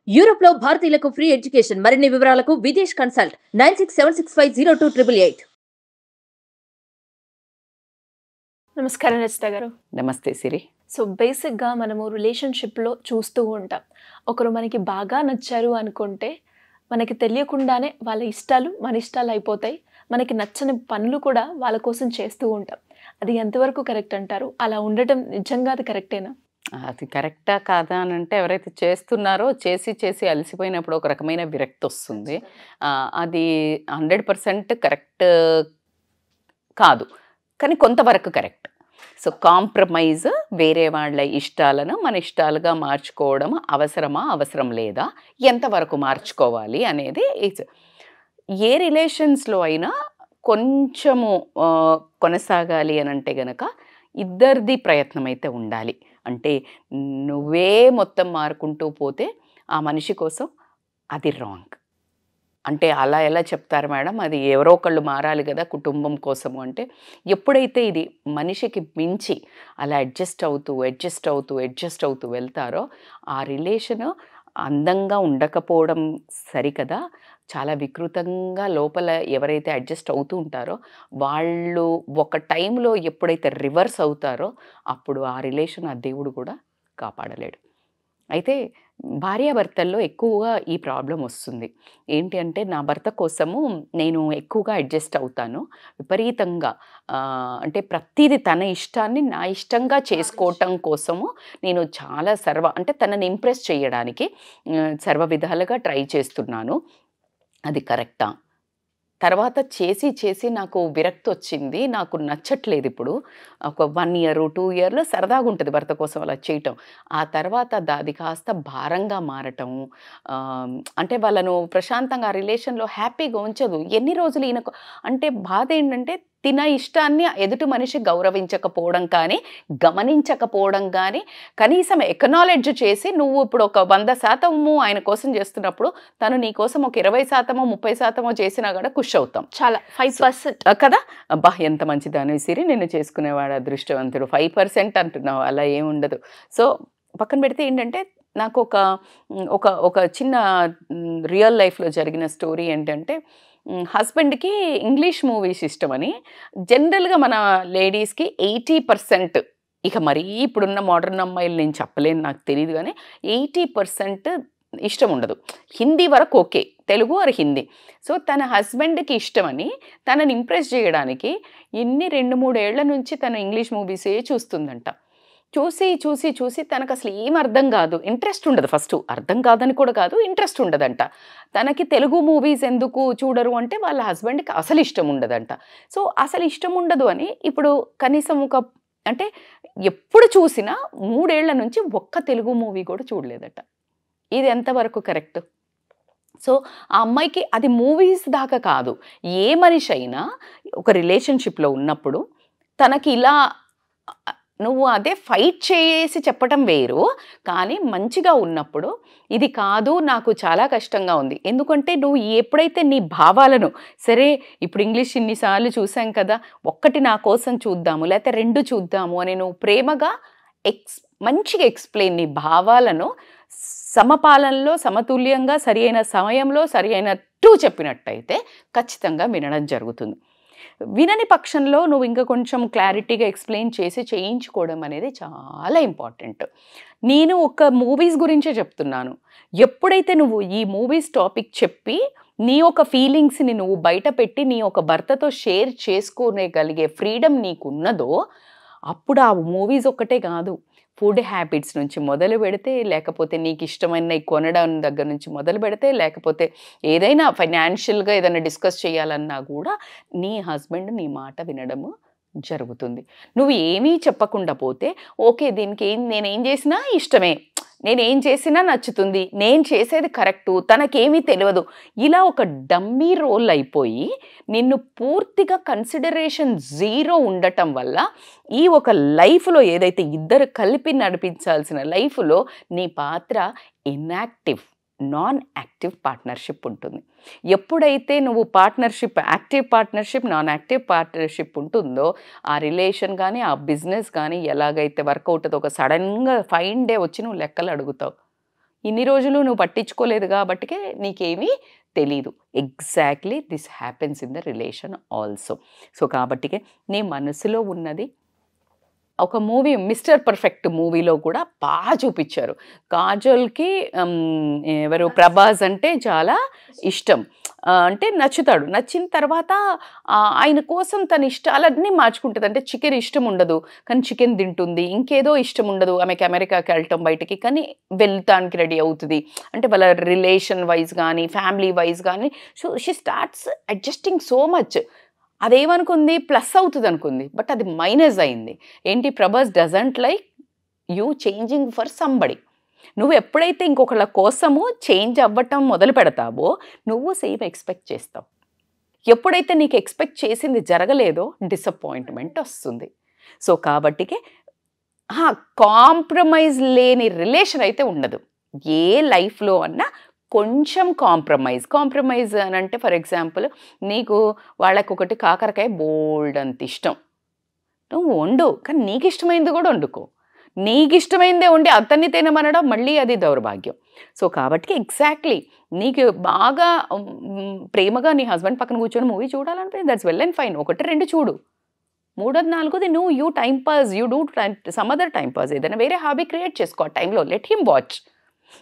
Europe లో భారతీయులకు free education మరిన్ని వివరాలకు విదేశ్ కన్సల్ట్ 9676502888. నమస్కారం రచిత గారు. నమస్తే సిరి. సో బేసిక్గా మనము రిలేషన్షిప్లో చూస్తూ ఉంటాం, ఒకరు మనకి బాగా నచ్చారు అనుకుంటే మనకి తెలియకుండానే వాళ్ళ ఇష్టాలు మన ఇష్టాలు అయిపోతాయి, మనకి నచ్చని పనులు కూడా వాళ్ళ కోసం చేస్తూ ఉంటాం. అది ఎంతవరకు కరెక్ట్ అంటారు? అలా ఉండటం నిజంగా అది కరెక్టేనా? అది కరెక్టా కాదా అని అంటే, ఎవరైతే చేస్తున్నారో చేసి చేసి అలసిపోయినప్పుడు ఒక రకమైన విరక్తి వస్తుంది. అది 100% కరెక్ట్ కాదు, కానీ కొంతవరకు కరెక్ట్. సో కాంప్రమైజ్, వేరే వాళ్ళ ఇష్టాలను మన ఇష్టాలుగా మార్చుకోవడం అవసరమా, అవసరం లేదా, ఎంతవరకు మార్చుకోవాలి అనేది ఏ రిలేషన్స్లో అయినా కొంచెము కొనసాగాలి అని అంటే గనక ఇద్దరిది ప్రయత్నం అయితే ఉండాలి. అంటే నువ్వే మొత్తం మారుకుంటూ పోతే ఆ మనిషి కోసం అది రాంగ్. అంటే అలా ఎలా చెప్తారు మేడం, అది ఎవరో ఒకళ్ళు మారాలి కదా కుటుంబం కోసము అంటే, ఎప్పుడైతే ఇది మనిషికి మించి అలా అడ్జస్ట్ అవుతూ వెళ్తారో ఆ రిలేషన్ అందంగా ఉండకపోవడం సరికదా, చాలా వికృతంగా లోపల ఎవరైతే అడ్జస్ట్ అవుతూ ఉంటారో వాళ్ళు ఒక టైంలో ఎప్పుడైతే రివర్స్ అవుతారో అప్పుడు ఆ రిలేషన్ ఆ దేవుడు కూడా కాపాడలేడు. అయితే భార్యాభర్తల్లో ఎక్కువగా ఈ ప్రాబ్లం వస్తుంది. ఏంటి అంటే, నా భర్త కోసము నేను ఎక్కువగా అడ్జస్ట్ అవుతాను, విపరీతంగా అంటే ప్రతిదీ తన ఇష్టాన్ని నా ఇష్టంగా చేసుకోవటం కోసము నేను చాలా అంటే తనని ఇంప్రెస్ చేయడానికి సర్వ విధాలుగా ట్రై చేస్తున్నాను. అది కరెక్టా? తర్వాత చేసి చేసి నాకు విరక్తి వచ్చింది, నాకు నచ్చట్లేదు. ఇప్పుడు ఒక 1 year 2 yearలో సరదాగా ఉంటుంది భర్త కోసం అలా చేయటం. ఆ తర్వాత అది కాస్త భారంగా మారటం, అంటే వాళ్ళను ప్రశాంతంగా రిలేషన్లో హ్యాపీగా ఉంచదు. ఎన్ని రోజులు ఈయనకు అంటే బాధ ఏంటంటే, తిన ఇష్టాన్ని ఎదుటి మనిషి గౌరవించకపోవడం కానీ, గమనించకపోవడం కానీ, కనీసం ఎక్నాలెడ్జ్ చేసి నువ్వు ఇప్పుడు ఒక 100% ఆయన కోసం చేస్తున్నప్పుడు తను నీ కోసం ఒక 20% 30% చేసినా కూడా ఖుషి అవుతాం. చాలా 5% కదా. అబ్బా ఎంత మంచిదాని సిరి, నేను చేసుకునేవాడు అదృష్టవంతుడు. 5% అంటున్నావు, అలా ఏముండదు. సో పక్కన పెడితే ఏంటంటే, నాకు ఒక చిన్న రియల్ లైఫ్లో జరిగిన స్టోరీ ఏంటంటే, హస్బెండ్కి ఇంగ్లీష్ మూవీస్ ఇష్టమని, జనరల్గా మన లేడీస్కి 80%, ఇక మరీ ఇప్పుడున్న మోడర్న్ అమ్మాయిలు నేను చెప్పలేను, నాకు తెలియదు, కానీ 80% ఇష్టం ఉండదు. హిందీ వరకు okay, Telugu or Hindi. So తన హస్బెండ్కి ఇష్టమని తనని ఇంప్రెస్ చేయడానికి 2-3 ఏళ్ల నుంచి తను ఇంగ్లీష్ మూవీసే చూస్తుందంట. చూసి తనకు అసలు ఏం అర్థం కాదు, ఇంట్రెస్ట్ ఉండదు. ఫస్ట్ అర్థం కాదని కూడా కాదు, ఇంట్రెస్ట్ ఉండదంట. తనకి తెలుగు మూవీస్ ఎందుకు చూడరు అంటే, వాళ్ళ హస్బెండ్కి అసలు ఇష్టం ఉండదంట. సో అసలు ఇష్టం ఉండదు అని ఇప్పుడు కనీసం అంటే ఎప్పుడు చూసినా 3 ఏళ్ల నుంచి ఒక్క తెలుగు మూవీ కూడా చూడలేదట. ఇది ఎంతవరకు కరెక్ట్? సో ఆ అమ్మాయికి అది మూవీస్ దాకా కాదు, ఏ మనిషి అయినా ఒక రిలేషన్షిప్లో ఉన్నప్పుడు తనకి ఇలా నువ్వు అదే ఫైట్ చేసి చెప్పటం వేరు, కానీ మంచిగా ఉన్నప్పుడు ఇది కాదు, నాకు చాలా కష్టంగా ఉంది. ఎందుకంటే నువ్వు ఎప్పుడైతే నీ భావాలను, సరే ఇప్పుడు ఇంగ్లీష్ ఇన్నిసార్లు చూసాం కదా, ఒక్కటి నా కోసం చూద్దాము లేకపోతే 2 చూద్దాము అని నువ్వు ప్రేమగా మంచిగా ఎక్స్ప్లెయిన్, నీ భావాలను సమపాలనలో సమతుల్యంగా సరి అయిన సమయంలో సరి అయినట్టు చెప్పినట్టయితే ఖచ్చితంగా వినడం జరుగుతుంది. వినని పక్షంలో నువ్వు ఇంకా కొంచెం క్లారిటీగా ఎక్స్ప్లెయిన్ చేసి చేయించుకోవడం అనేది చాలా ఇంపార్టెంట్. నేను ఒక మూవీస్ గురించే చెప్తున్నాను. ఎప్పుడైతే నువ్వు ఈ మూవీస్ టాపిక్ చెప్పి నీ ఒక ఫీలింగ్స్ని నువ్వు బయట పెట్టి నీ ఒక భర్తతో షేర్ చేసుకోగలిగే ఫ్రీడమ్ నీకు ఉన్నదో, అప్పుడు ఆ మూవీస్ ఒక్కటే కాదు, ఫుడ్ హ్యాబిట్స్ నుంచి మొదలు పెడితే, లేకపోతే నీకు ఇష్టమైన కొనడం దగ్గర నుంచి మొదలు పెడితే, లేకపోతే ఏదైనా ఫైనాన్షియల్గా ఏదైనా డిస్కస్ చేయాలన్నా కూడా నీ హస్బెండ్ నీ మాట వినడము జరుగుతుంది. నువ్వు ఏమీ చెప్పకుండా పోతే, ఓకే దీనికి నేనేం చేసినా ఇష్టమే, నేనేం చేసినా నచ్చుతుంది, నేను చేసేది కరెక్టు, తనకేమీ తెలియదు, ఇలా ఒక డమ్మీ రోల్ అయిపోయి నిన్ను పూర్తిగా కన్సిడరేషన్ 0 ఉండటం వల్ల ఈ ఒక లైఫ్లో ఏదైతే ఇద్దరు కలిపి నడిపించాల్సిన లైఫ్లో నీ పాత్ర ఇన్యాక్టివ్, నాన్ యాక్టివ్ పార్ట్నర్షిప్ ఉంటుంది. ఎప్పుడైతే నువ్వు partnership, active partnership, non active partnership ఉంటుందో, ఆ రిలేషన్ కానీ ఆ బిజినెస్ కానీ ఎలాగైతే వర్కౌట్ అవుతుందో, ఒక సడన్గా ఫైన్ డే వచ్చి నువ్వు లెక్కలు అడుగుతావు, ఇన్ని రోజులు నువ్వు పట్టించుకోలేదు కాబట్టికే నీకేమీ తెలీదు. Exactly this happens in the relation also. So కాబట్టికే నీ మనసులో ఉన్నది ఒక మూవీ మిస్టర్ పర్ఫెక్ట్ మూవీలో కూడా బాగా చూపించారు. కాజల్కి ఎవరు ప్రభాస్ అంటే చాలా ఇష్టం, అంటే నచ్చుతాడు. నచ్చిన తర్వాత ఆయన కోసం తన ఇష్టాలన్నీ మార్చుకుంటుంది. అంటే చికెన్ ఇష్టం ఉండదు కానీ చికెన్ తింటుంది, ఇంకేదో ఇష్టం ఉండదు ఆమెకి అమెరికాకి వెళ్ళటం బయటికి, కానీ వెళ్తానికి రెడీ అవుతుంది. అంటే వాళ్ళ రిలేషన్ వైజ్ కానీ ఫ్యామిలీ వైజ్ కానీ so she starts adjusting so much. అదేమనుకుంది ప్లస్ అవుతుంది అనుకుంది, బట్ అది మైనస్ అయింది. ఏంటి, Prabhas doesn't like you changing for somebody. నువ్వు ఎప్పుడైతే ఇంకొకళ్ళ కోసము చేంజ్ అవ్వటం మొదలు పెడతావో నువ్వు సేమ్ ఎక్స్పెక్ట్ చేస్తావు. ఎప్పుడైతే నీకు ఎక్స్పెక్ట్ చేసింది జరగలేదో డిసప్పాయింట్మెంట్ వస్తుంది. సో కాబట్టికే కాంప్రమైజ్ లేని రిలేషన్ అయితే ఉండదు. ఏ లైఫ్లో అన్నా కొంచెం కాంప్రమైజ్ అని అంటే ఫర్ ఎగ్జాంపుల్ నీకు వాళ్ళకి ఒకటి కాకరకాయ బోల్డ్ అంత ఇష్టం, నువ్వు వండు కానీ నీకు ఇష్టమైంది కూడా వండుకో. నీకు ఇష్టమైందే వండి అతన్ని తినమనడం మళ్ళీ అది దౌర్భాగ్యం. సో కాబట్టి ఎగ్జాక్ట్లీ నీకు బాగా ప్రేమగా నీ హస్బెండ్ పక్కన కూర్చొని మూవీ చూడాలనిపించింది, దట్స్ వెల్ అండ్ ఫైన్. 1-2 చూడు, 3వ 4వది నువ్వు you time pass, you do some other time pass, ఏదైనా వేరే హాబీ క్రియేట్ చేసుకో ఆ టైంలో. Let him watch.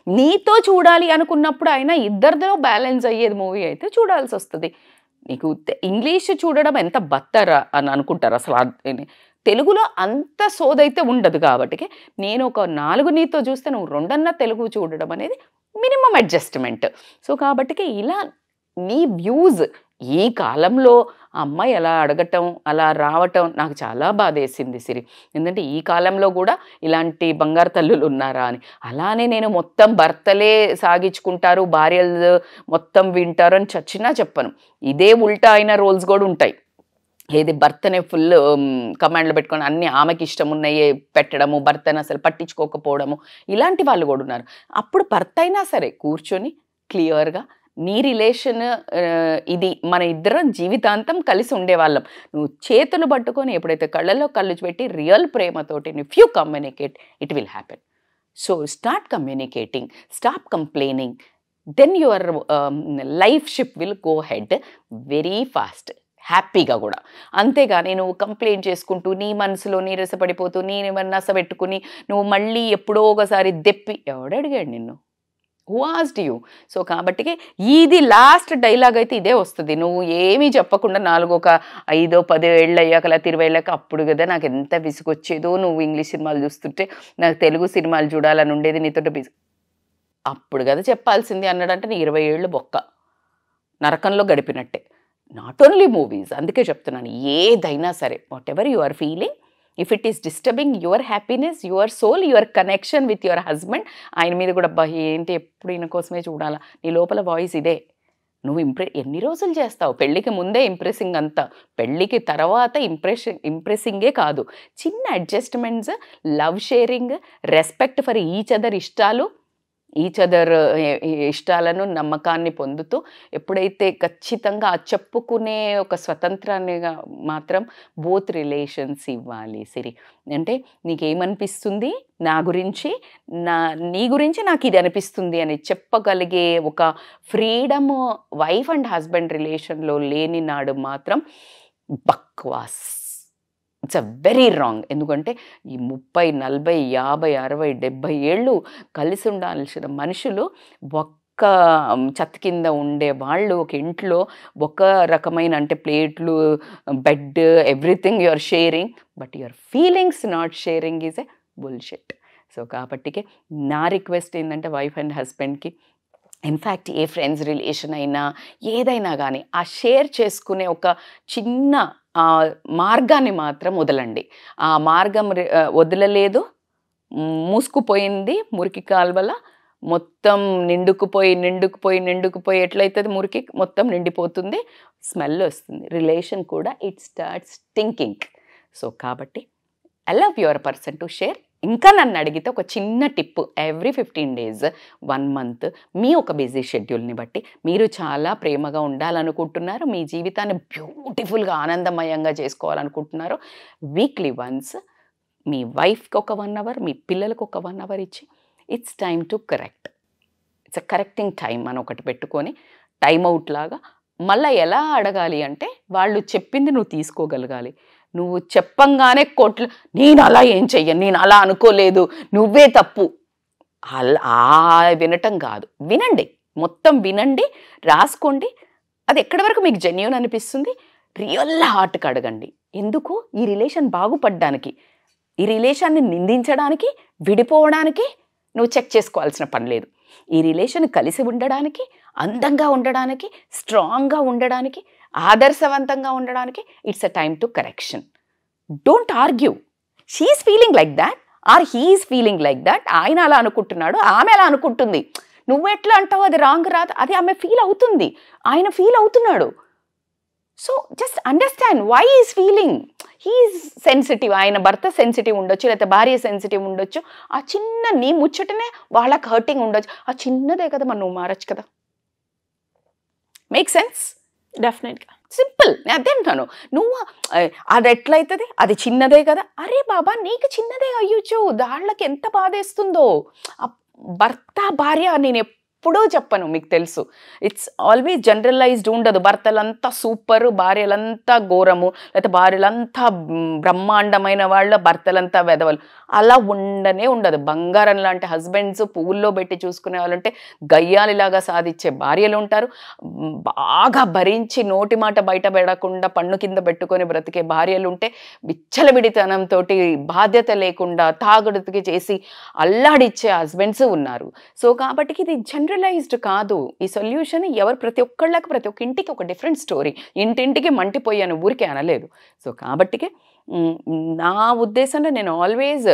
నీతో చూడాలి అనుకున్నప్పుడు అయినా ఇద్దరిలో బ్యాలెన్స్ అయ్యేది మూవీ అయితే చూడాల్సి వస్తుంది. నీకు ఇంగ్లీష్ చూడడం ఎంత బత్తరా అని అనుకుంటారు, అసలు తెలుగులో అంత సోదైతే ఉండదు. కాబట్టి నేను ఒక 4 నీతో చూస్తే నువ్వు 2 తెలుగు చూడడం అనేది మినిమం అడ్జస్ట్మెంట్. సో కాబట్టి ఇలా నీ వ్యూస్ ఈ కాలంలో అమ్మాయి అలా అడగటం అలా రావటం నాకు చాలా బాధేసింది సిరి. ఎందుకంటే ఈ కాలంలో కూడా ఇలాంటి బంగారు తల్లులు ఉన్నారా అని. అలానే నేను మొత్తం భర్తలే సాగించుకుంటారు, భార్యలు మొత్తం వింటారు అని చచ్చినా చెప్పను. ఇదే ఉల్టా అయిన రోల్స్ కూడా ఉంటాయి. ఏది భర్తనే ఫుల్ కమాండ్లో పెట్టుకొని అన్ని ఆమెకి ఇష్టం ఉన్నాయే పెట్టడము, భర్తను అసలు పట్టించుకోకపోవడము, ఇలాంటి వాళ్ళు కూడా ఉన్నారు. అప్పుడు భర్త అయినా సరే కూర్చొని క్లియర్గా నీ రిలేషన్ ఇది, మన ఇద్దరం జీవితాంతం కలిసి ఉండేవాళ్ళం, నువ్వు చేతులు పట్టుకొని ఎప్పుడైతే కళ్ళల్లో కళ్ళు పెట్టి రియల్ ప్రేమతోటి if you communicate it will happen. So start communicating, stop complaining, then your life ship will go ahead very fast, హ్యాపీగా కూడా. అంతేగాని నువ్వు కంప్లైంట్ చేసుకుంటూ నీ మనసులో నీరసపడిపోతూ నీ నసబెట్టుకుని నువ్వు మళ్ళీ ఎప్పుడో ఒకసారి దెప్పి ఎవడడిగాడు నిన్ను, హూ ఆస్క్డ్ యూ? సో కాబట్టి ఇది లాస్ట్ డైలాగ్ అయితే ఇదే వస్తుంది. నువ్వు ఏమీ చెప్పకుండా 5-10 ఏళ్ళు అయ్యాక అలా 20 ఏళ్ళాక అప్పుడు కదా నాకు ఎంత విసుగొచ్చేదో, నువ్వు ఇంగ్లీష్ సినిమాలు చూస్తుంటే నాకు తెలుగు సినిమాలు చూడాలని ఉండేది, నీతో అప్పుడు కదా చెప్పాల్సింది అన్నాడంటే నీ 20 ఏళ్ళు బొక్క నరకంలో గడిపినట్టే. నాట్ ఓన్లీ మూవీస్, అందుకే చెప్తున్నాను ఏదైనా సరే whatever you are feeling, if it is disturbing your happiness, your soul, your connection with your husband, ఆయన మీద కూడా ఏంటి ఎప్పుడు ఈయన కోసమే చూడాలా, నీ లోపల వాయిస్ ఇదే. నువ్వు ఎన్ని రోజులు చేస్తావు? పెళ్ళికి ముందే ఇంప్రెసింగ్ అంతా, పెళ్ళికి తర్వాత ఇంప్రెసింగే కాదు, చిన్న adjustments, love sharing, respect for each other ఇష్టాలను నమ్మకాన్ని పొందుతూ ఎప్పుడైతే ఖచ్చితంగా చెప్పుకునే ఒక స్వతంత్రాన్ని మాత్రం బోత్ రిలేషన్స్ ఇవ్వాలి సిరి. అంటే నీకేమనిపిస్తుంది నా గురించి, నీ గురించి నాకు ఇది అనిపిస్తుంది అని చెప్పగలిగే ఒక ఫ్రీడమ్ వైఫ్ అండ్ హస్బెండ్ రిలేషన్లో లేని నాడు మాత్రం బక్వాస్, ఇట్స్ అ వెరీ రాంగ్. ఎందుకంటే ఈ 30, 40, 50, 60, 70 ఏళ్ళు కలిసి ఉండాల్సిన మనుషులు ఒక్క చెత్త కింద ఉండే వాళ్ళు ఒక ఇంట్లో ఒక రకమైన, అంటే ప్లేట్లు, bed, everything you are sharing, but your feelings not sharing is a bullshit. So కాబట్టికే నా రిక్వెస్ట్ ఏంటంటే వైఫ్ అండ్ హస్బెండ్కి, ఇన్ఫ్యాక్ట్ ఏ ఫ్రెండ్స్ రిలేషన్ అయినా ఏదైనా కానీ ఆ షేర్ చేసుకునే ఒక చిన్న మార్గాన్ని మాత్రం వదలండి. ఆ మార్గం వదలలేదు, మూసుకుపోయింది మురికి కాల్వల, మొత్తం నిండుకుపోయి ఎట్లయితుంది మురికి మొత్తం నిండిపోతుంది, స్మెల్ వస్తుంది, రిలేషన్ కూడా ఇట్ స్టార్ట్స్ థింకింగ్. సో కాబట్టి allow your person to share. ఇంకా నన్ను అడిగితే ఒక చిన్న టిప్, ఎవ్రీ 15 days 1 month మీ ఒక బిజీ షెడ్యూల్ని బట్టి మీరు చాలా ప్రేమగా ఉండాలనుకుంటున్నారు, మీ జీవితాన్ని బ్యూటిఫుల్గా ఆనందమయంగా చేసుకోవాలనుకుంటున్నారు, వీక్లీ వన్స్ మీ వైఫ్కి ఒక 1 hour, మీ పిల్లలకు ఒక 1 hour ఇచ్చి it's time to correct. It's a correcting time అని ఒకటి పెట్టుకొని టైం అవుట్ లాగా మళ్ళీ ఎలా అడగాలి అంటే వాళ్ళు చెప్పింది నువ్వు తీసుకోగలగాలి. నువ్వు చెప్పంగానే కోట్లు నేను అలా ఏం చెయ్యను, నేను అలా అనుకోలేదు, నువ్వే తప్పు, అలా వినటం కాదు. వినండి, మొత్తం వినండి, రాసుకోండి. అది ఎక్కడి వరకు మీకు జెన్యూన్ అనిపిస్తుంది రియల్ హార్ట్కి అడగండి. ఎందుకు? ఈ రిలేషన్ బాగుపడ్డానికి, ఈ రిలేషన్ని నిందించడానికి, విడిపోవడానికి నువ్వు చెక్ చేసుకోవాల్సిన పని లేదు. ఈ రిలేషన్ కలిసి ఉండడానికి, అందంగా ఉండడానికి, స్ట్రాంగ్గా ఉండడానికి, ఆదర్శవంతంగా ఉండడానికి it's a time to correction. Don't argue. She's feeling like that or he's feeling like that. ఆయన అలా అనుకుంటున్నాడు, ఆమె అలా అనుకుంటుంది. నువ్వు ఎట్లా అంటావు అది రాంగ్ రాదు, అది ఆమె ఫీల్ అవుతుంది, ఆయన ఫీల్ అవుతున్నాడు. So just understand why is feeling. He's sensitive, ఆయన భర్త సెన్సిటివ్ ఉండొచ్చు, లేకపోతే భార్య సెన్సిటివ్ ఉండొచ్చు. ఆ చిన్న నీ ముచ్చటనే వాళ్ళకి హర్టింగ్ ఉండొచ్చు. ఆ చిన్నదే కదా మరి నువ్వు మారచ్చు కదా. Make sense? డెఫినెట్గా సింపుల్. నేను అదే అంటాను. నువ్వు అది ఎట్లయితుంది, అది చిన్నదే కదా. అరే బాబా నీకు చిన్నదే అయ్యొచ్చు, దాళ్ళకి ఎంత బాధేస్తుందో. భర్త భార్య నేను ఎప్పుడూ చెప్పను, మీకు తెలుసు. ఇట్స్ ఆల్వేస్ జనరలైజ్డ్ ఉండదు. భర్తలంతా సూపరు, భార్యలంతా ఘోరము, లేకపోతే భార్యలంతా బ్రహ్మాండమైన వాళ్ళ, భర్తలంతా వెదవలు, అలా ఉండనే ఉండదు. బంగారం లాంటి హస్బెండ్స్ పువ్వుల్లో పెట్టి చూసుకునే వాళ్ళు ఉంటే, గయ్యాలిలాగా సాధించే భార్యలు ఉంటారు. బాగా భరించి నోటి మాట బయట పెడకుండా పన్ను కింద పెట్టుకొని బ్రతికే భార్యలు ఉంటే, విచ్చలవిడితనంతో బాధ్యత లేకుండా తాగుడుకి చేసి అల్లాడిచ్చే హస్బెండ్స్ ఉన్నారు. సో కాబట్టి ఇది జనరలైజ్డ్ కాదు. ఈ సొల్యూషన్ ఎవరు ప్రతి ఒక్కళ్ళకి, ప్రతి ఒక్క ఇంటికి ఒక డిఫరెంట్ స్టోరీ. ఇంటింటికి మంటిపోయాను ఊరికే అనలేదు. సో కాబట్టికే నా ఉద్దేశంలో నేను ఆల్వేజ్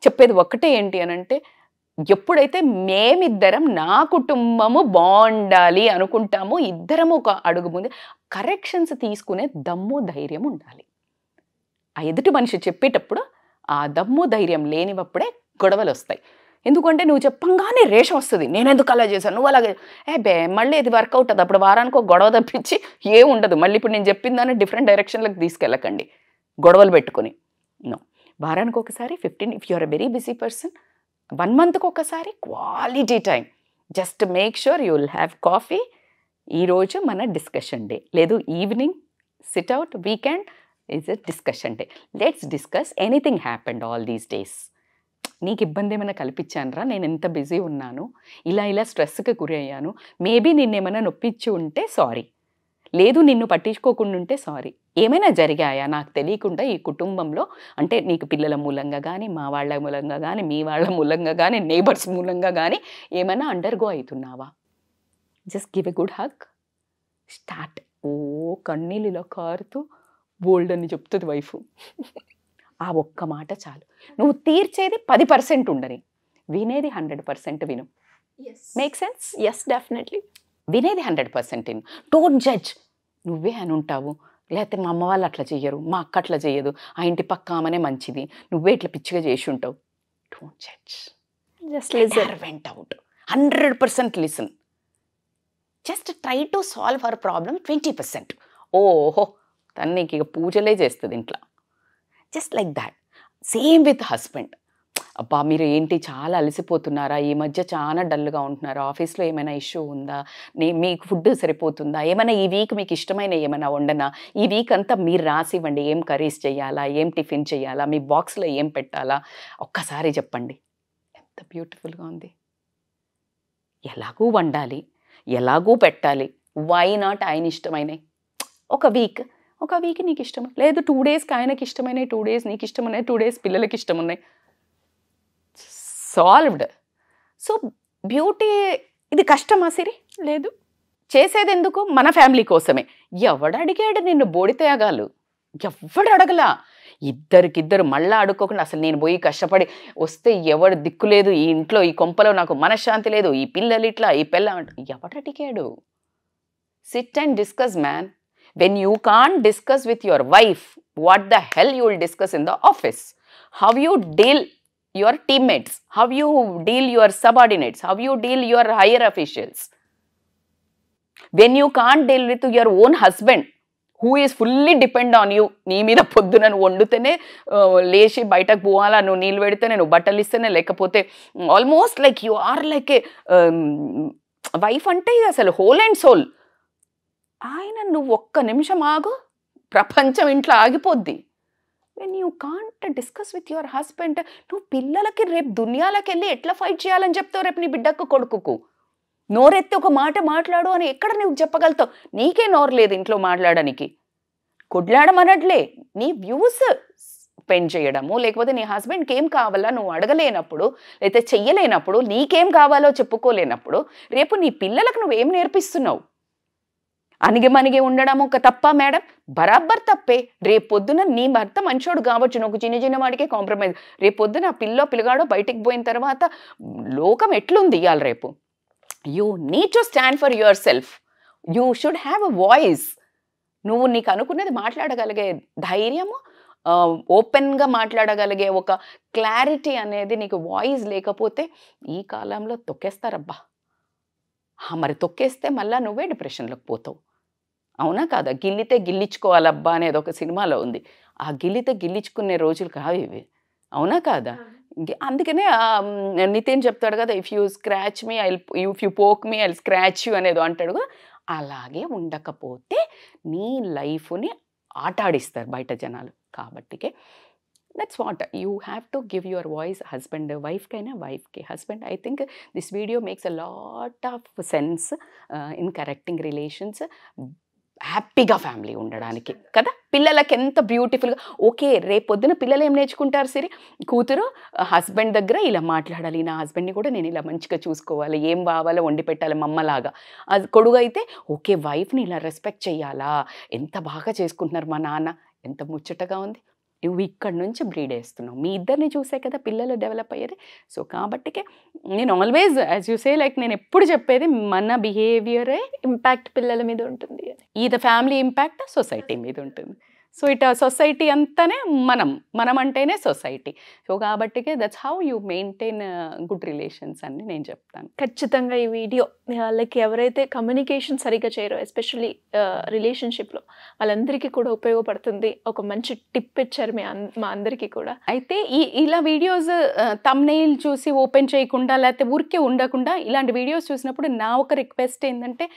చెప్పేది ఒక్కటే ఏంటి అనంటే, ఎప్పుడైతే మేమిద్దరం నా కుటుంబము బాగుండాలి అనుకుంటామో, ఇద్దరం ఒక అడుగు ముందు కరెక్షన్స్ తీసుకునే దమ్ము ధైర్యం ఉండాలి. ఆ ఎదుటి మనిషి చెప్పేటప్పుడు ఆ దమ్ము ధైర్యం లేనివప్పుడే గొడవలు వస్తాయి. ఎందుకంటే నువ్వు చెప్పంగానే రేషం వస్తుంది, నేను ఎందుకు అలా చేశాను, నువ్వు అలాగే మళ్ళీ ఇది వర్కౌట్ అవుతుంది. అప్పుడు వారానికి ఒక గొడవ తప్పించి ఏం ఉండదు. మళ్ళీ ఇప్పుడు నేను చెప్పిన దాన్ని డిఫరెంట్ డైరెక్షన్లకు తీసుకెళ్ళకండి గొడవలు పెట్టుకుని. నో, వారానికి ఒకసారి 15, if you are a very busy person, 1 మంత్కి ఒకసారి quality time. Just make sure you will have coffee. ఈరోజు మన డిస్కషన్ డే, లేదు evening sit out, weekend is a discussion day. Let's discuss anything happened all these days. నీకు ఇబ్బంది ఏమైనా కల్పించానరా, నేను ఎంత బిజీ ఉన్నాను, ఇలా స్ట్రెస్కి గురి అయ్యాను, మేబీ నిన్నేమైనా నొప్పించి ఉంటే సారీ, లేదు నిన్ను పట్టించుకోకుండా ఉంటే సారీ. ఏమైనా జరిగాయా నాకు తెలియకుండా ఈ కుటుంబంలో? అంటే నీకు పిల్లల మూలంగా కానీ, మా వాళ్ళ మూలంగా కానీ, మీ వాళ్ళ మూలంగా కానీ, నేబర్స్ మూలంగా కానీ ఏమైనా అండర్గో అవుతున్నావా? Just give a good hug, start. ఓ కన్నీళ్ళు ఇలా కారుతూ బోల్డ్ అని చెప్తుంది వైఫ్. ఆ ఒక్క మాట చాలు. నువ్వు తీర్చేది 10% ఉండని, వినేది 100% విను. Make sense? Yes, definitely. వినేది 100% విను. Don't judge. నువ్వే అని ఉంటావు, లేకపోతే మా అమ్మ వాళ్ళు అట్లా చెయ్యరు, మా అక్క అట్లా చెయ్యదు, ఆ ఇంటి పక్క ఆమెనే మంచిది, నువ్వే ఇట్లా పిచ్చిగా చేసి ఉంటావు. Don't judge, just listen. Went out. 100% listen. Just try to solve hour problem 20%. ఓహో తను నీకు ఇక పూజలే చేస్తుంది ఇంట్లో. Just like that. Same with husband. అబ్బా మీరు ఏంటి చాలా అలసిపోతున్నారా, ఈ మధ్య చాలా డల్గా ఉంటున్నారా, ఆఫీస్లో ఏమైనా ఇష్యూ ఉందా, మీకు ఫుడ్ సరిపోతుందా, ఏమైనా ఈ వీక్ మీకు ఇష్టమైన ఏమైనా వండనా, ఈ వీక్ అంతా మీరు రాసివ్వండి, ఏం కర్రీస్ చేయాలా, ఏం టిఫిన్ చేయాలా, మీ బాక్స్లో ఏం పెట్టాలా, ఒక్కసారి చెప్పండి. ఎంత బ్యూటిఫుల్గా ఉంది. ఎలాగూ వండాలి, ఎలాగూ పెట్టాలి, వై నాట్ ఆయన ఇష్టమైనవి. ఒక వీక్ నీకు ఇష్టం లేదు, 2 డేస్కి ఆయనకి ఇష్టమైనవి, 2 డేస్ నీకు ఇష్టమున్నాయి, 2 డేస్ పిల్లలకి ఇష్టం ఉన్నాయి. సాల్వ్డ్. సో బ్యూటీ ఇది కష్టమా సిరి? లేదు. చేసేది ఎందుకు? మన ఫ్యామిలీ కోసమే. ఎవడు అడిగాడు నిన్ను బోడితేగాలు? ఎవడు అడగలా. ఇద్దరికిద్దరు మళ్ళా అడుక్కోకుండా అసలు నేను పోయి కష్టపడి వస్తే ఎవడు దిక్కులేదు ఈ ఇంట్లో, ఈ కొంపలో నాకు మనశ్శాంతి లేదు, ఈ పిల్లలు ఇట్లా, ఈ పిల్ల ఎవడు అడిగాడు? SIT and discuss man. When you can't discuss with your wife, what the hell you will discuss in the office? How you deal your teammates, how you deal your subordinates, how you deal your higher officials. When you can't deal with your own husband, who is fully depend on you. నీ మీద పొద్దున నువ్వు వండుతేనే లేచి బయటకు పోవాలా, నువ్వు నీళ్ళు పెడితేనే, నువ్వు బట్టలు ఇస్తేనే, లేకపోతే almost like you are like a wife అంటే ఇది అసలు హోల్ అండ్ సోల్. ఆయన నువ్వు ఒక్క నిమిషం ఆగు, ప్రపంచం ఇంట్లో ఆగిపోద్ది. When you can't discuss with your husband, నువ్వు పిల్లలకి రేపు దునియాలకి వెళ్ళి ఎట్లా ఫైట్ చేయాలని చెప్తావు రేపు నీ బిడ్డకు కొడుకుకు? నోరెత్తి ఒక మాట మాట్లాడు అని ఎక్కడ నువ్వు చెప్పగలుగుతావు? నీకే నోరు లేదు ఇంట్లో మాట్లాడడానికి. కొట్లాడమనట్లే, నీ వ్యూస్ స్పెండ్ చేయడము, లేకపోతే నీ హస్బెండ్కి ఏం కావాలా నువ్వు అడగలేనప్పుడు, లేకపోతే చెయ్యలేనప్పుడు, నీకేం కావాలో చెప్పుకోలేనప్పుడు రేపు నీ పిల్లలకు నువ్వేం నేర్పిస్తున్నావు? అణిగి ఉండడం ఒక తప్ప మేడం? బరాబర్ తప్పే. రేపొద్దున నీ భర్త మంచోడు కావచ్చు, నువ్వు చిన్న వాడికే కాంప్రమైజ్. రేపొద్దున పిల్లగాడో బయటికి పోయిన తర్వాత లోకం ఎట్లుంది ఇవాళ రేపు? You need to stand for your self. You should have a voice. నువ్వు నీకు అనుకున్నది మాట్లాడగలిగే ధైర్యము, ఓపెన్గా మాట్లాడగలిగే ఒక క్లారిటీ అనేది నీకు వాయిస్ లేకపోతే ఈ కాలంలో తొక్కేస్తారబ్బా. మరి తొక్కేస్తే మళ్ళీ నువ్వే డిప్రెషన్లోకి పోతావు. అవునా కాదా? గిల్లితే గిల్లించుకోవాలబ్బా అనేది ఒక సినిమాలో ఉంది. ఆ గిల్లితే గిల్లించుకునే రోజులు కావు ఇవి. అవునా కాదా? అందుకనే నితిన్ చెప్తాడు కదా, if you scratch me if you poke me I scratch you అనేది అంటాడు కదా. అలాగే ఉండకపోతే నీ లైఫ్ని ఆటాడిస్తారు బయట జనాలు. కాబట్టికే that's what you have to give your voice. Husband వైఫ్కైనా, వైఫ్కి husband. I think this video makes a lot of sense in correcting relations, హ్యాపీగా ఫ్యామిలీ ఉండడానికి కదా. పిల్లలకి ఎంత బ్యూటిఫుల్గా, ఓకే రేపొద్దున పిల్లలు ఏం నేర్చుకుంటారు? సరే, కూతురు హస్బెండ్ దగ్గర ఇలా మాట్లాడాలి, నా హస్బెండ్ని కూడా నేను ఇలా మంచిగా చూసుకోవాలి, ఏం కావాలో వండి పెట్టాలి మమ్మలాగా. అది కొడుకు అయితే ఓకే వైఫ్ని ఇలా రెస్పెక్ట్ చేయాలా, ఎంత బాగా చేసుకుంటున్నారు మా నాన్న, ఎంత ముచ్చటగా ఉంది. నువ్వు ఇక్కడ నుంచి బ్రీడ్ వేస్తున్నావు. మీ ఇద్దరిని చూసే కదా పిల్లలు డెవలప్ అయ్యేది. సో కాబట్టికే నేను always as you say like నేను ఎప్పుడు చెప్పేది మన బిహేవియరే ఇంపాక్ట్ పిల్లల మీద ఉంటుంది. ఇది ఫ్యామిలీ ఇంపాక్ట్ సొసైటీ మీద ఉంటుంది. సో ఇట్ సొసైటీ అంతానే మనం అంటేనే సొసైటీ. సో కాబట్టికే that's how you maintain good relations అని నేను చెప్తాను. ఖచ్చితంగా ఈ వీడియో లైక్ ఎవరైతే కమ్యూనికేషన్ సరిగ్గా చేయరో, ఎస్పెషల్లీ రిలేషన్షిప్లో, వాళ్ళందరికీ కూడా ఉపయోగపడుతుంది. ఒక మంచి టిప్ ఇచ్చారు మా అందరికీ కూడా. అయితే ఇలా వీడియోస్ థంబ్నెయిల్ చూసి ఓపెన్ చేయకుండా, లేకపోతే ఊరికే ఉండకుండా ఇలాంటి వీడియోస్ చూసినప్పుడు నా ఒక రిక్వెస్ట్ ఏంటంటే,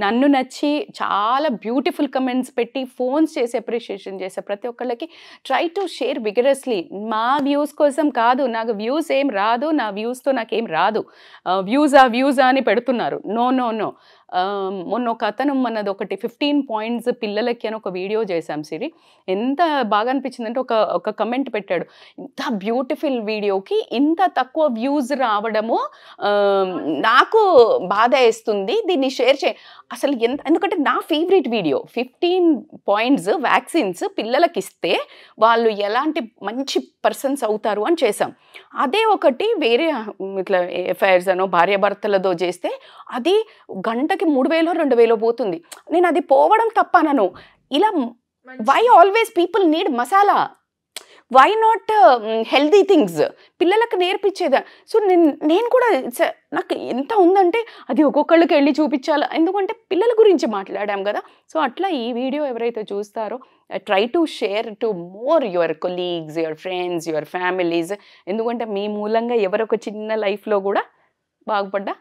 నన్ను నచ్చి చాలా బ్యూటిఫుల్ కమెంట్స్ పెట్టి ఫోన్స్ చేసి అప్రిషియేషన్ చేసే ప్రతి ఒక్కళ్ళకి ట్రై టు షేర్ విగరస్లీ. మా వ్యూస్ కోసం కాదు, నాకు వ్యూస్ ఏం రాదు, నా వ్యూస్తో నాకేం రాదు, వ్యూస్ అని పెడుతున్నారు. నో. మొన్న ఒక అతను మనది ఒకటి 15 పాయింట్స్ పిల్లలకి అని ఒక వీడియో చేశాం సిరి. ఎంత బాగా అనిపించిందంటే ఒక కమెంట్ పెట్టాడు, ఇంత బ్యూటిఫుల్ వీడియోకి ఇంత తక్కువ వ్యూస్ రావడము నాకు బాధ వేస్తుంది, దీన్ని షేర్ చేయ. అసలు ఎందుకంటే నా ఫేవరెట్ వీడియో 15 పాయింట్స్ వ్యాక్సిన్స్ పిల్లలకి ఇస్తే వాళ్ళు ఎలాంటి మంచి పర్సన్స్ అవుతారు అని చేశాం. అదే ఒకటి వేరే ఇట్లా ఎఫ్ఐఆర్స్ అనో భార్యాభర్తలతో చేస్తే అది గంటకి 3,000-2,000 పోతుంది. నేను అది పోవడం తప్పనను. ఇలా why always people need masala, why not healthy things పిల్లలకు నేర్పించేదా? సో నేను కూడా నాకు ఎంత ఉందంటే అది ఒక్కొక్కళ్ళకి వెళ్ళి చూపించాలి, ఎందుకంటే పిల్లల గురించి మాట్లాడాం కదా. సో అట్లా ఈ వీడియో ఎవరైతే చూస్తారో try to share to more your colleagues, your friends, your families. ఎందుకంటే మీ మూలంగా ఎవరొక చిన్న లైఫ్లో కూడా బాగుపడ్డా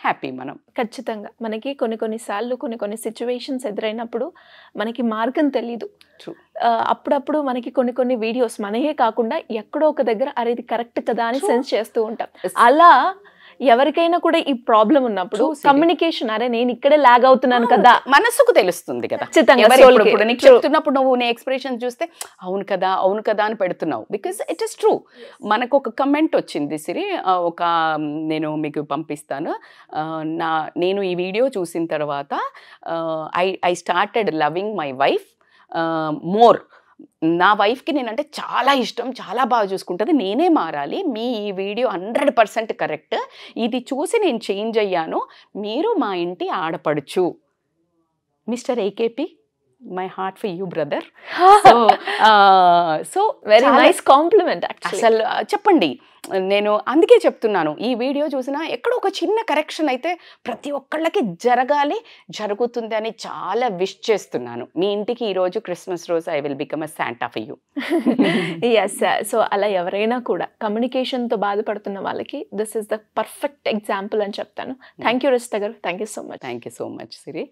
హ్యాపీ మనం. ఖచ్చితంగా మనకి కొన్నిసార్లు కొన్ని సిచ్యువేషన్స్ ఎదురైనప్పుడు మనకి మార్గం తెలీదు. అప్పుడప్పుడు మనకి కొన్ని వీడియోస్ మనయే కాకుండా ఎక్కడో ఒక దగ్గర అరే ఇది కరెక్ట్ కదా అని సెన్స్ చేస్తూ ఉంటాం. అలా ఎవరికైనా కూడా ఈ ప్రాబ్లం ఉన్నప్పుడు కమ్యూనికేషన్, అరే నేను ఇక్కడే లాగ్ అవుతున్నాను కదా, మనసుకు తెలుస్తుంది కదా. నీకు చెప్తున్నప్పుడు నువ్వు నీ ఎక్స్ప్రెషన్ చూస్తే అవును కదా అని పెడుతున్నావు. Because it is true. మనకు ఒక కమెంట్ వచ్చింది సిరి, నేను మీకు పంపిస్తాను. నేను ఈ వీడియో చూసిన తర్వాత I started loving my wife more. నా వైఫ్కి నేనంటే చాలా ఇష్టం, చాలా బాగా చూసుకుంటుంది, నేనే మారాలి. మీ ఈ వీడియో 100% కరెక్ట్, ఇది చూసి నేను చేంజ్ అయ్యాను, మీరు మా ఇంటి ఆడపడుచు. Mister AKP my heart for you brother. So so very nice compliment. అసలు చెప్పండి, నేను అందుకే చెప్తున్నాను, ఈ వీడియో చూసినా ఎక్కడో ఒక చిన్న కరెక్షన్ అయితే ప్రతి ఒక్కళ్ళకి జరగాలి, జరుగుతుంది అని చాలా విష్ చేస్తున్నాను. మీ ఇంటికి ఈరోజు క్రిస్మస్ రోజు I will become a Santa for you. Yes. So అలా ఎవరైనా కూడా కమ్యూనికేషన్తో బాధపడుతున్న వాళ్ళకి this is the perfect example అని చెప్తాను. థ్యాంక్ యూ రచిత గారు. Thank you so much. Thank you so much Siri.